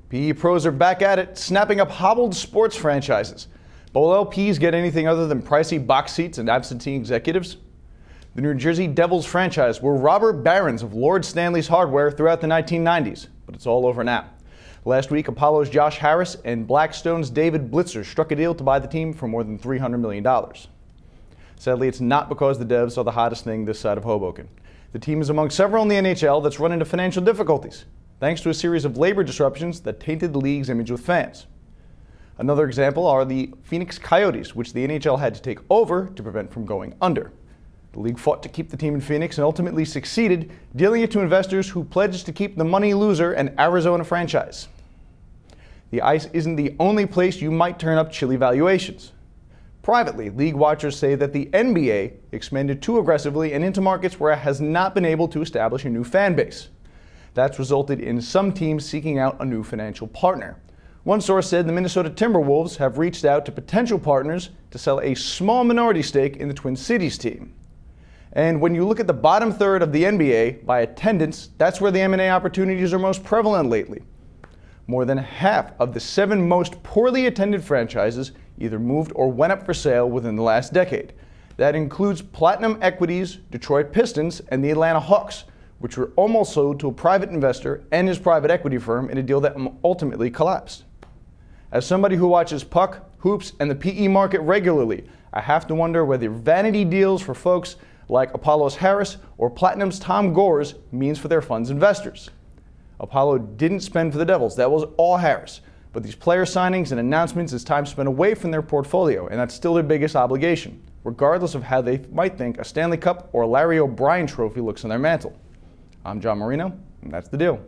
PE pros are back at it, snapping up hobbled sports franchises. But will LPs get anything other than pricey box seats and absentee executives? The New Jersey Devils franchise were robber barons of Lord Stanley's hardware throughout the 1990s, but it's all over now. Last week, Apollo's Josh Harris and Blackstone's David Blitzer struck a deal to buy the team for more than $300 million. Sadly, it's not because the Devs are the hottest thing this side of Hoboken. The team is among several in the NHL that's run into financial difficulties, thanks to a series of labor disruptions that tainted the league's image with fans. Another example are the Phoenix Coyotes, which the NHL had to take over to prevent from going under. The league fought to keep the team in Phoenix and ultimately succeeded, dealing it to investors who pledged to keep the money loser and Arizona franchise. The ice isn't the only place you might turn up chilly valuations. Privately, league watchers say that the NBA expanded too aggressively and into markets where it has not been able to establish a new fan base. That's resulted in some teams seeking out a new financial partner. One source said the Minnesota Timberwolves have reached out to potential partners to sell a small minority stake in the Twin Cities team. And when you look at the bottom third of the NBA by attendance, that's where the M&A opportunities are most prevalent lately. More than half of the 7 most poorly attended franchises either moved or went up for sale within the last decade. That includes Platinum Equity's Detroit Pistons and the Atlanta Hawks, which were almost sold to a private investor and his private equity firm in a deal that ultimately collapsed. As somebody who watches puck, hoops, and the PE market regularly, I have to wonder whether vanity deals for folks like Apollo's Harris or Platinum's Tom Gores means for their fund's investors. Apollo didn't spend for the Devils, that was all Harris. But these player signings and announcements is time spent away from their portfolio, and that's still their biggest obligation, regardless of how they might think a Stanley Cup or a Larry O'Brien trophy looks on their mantle. I'm John Marino, and that's the deal.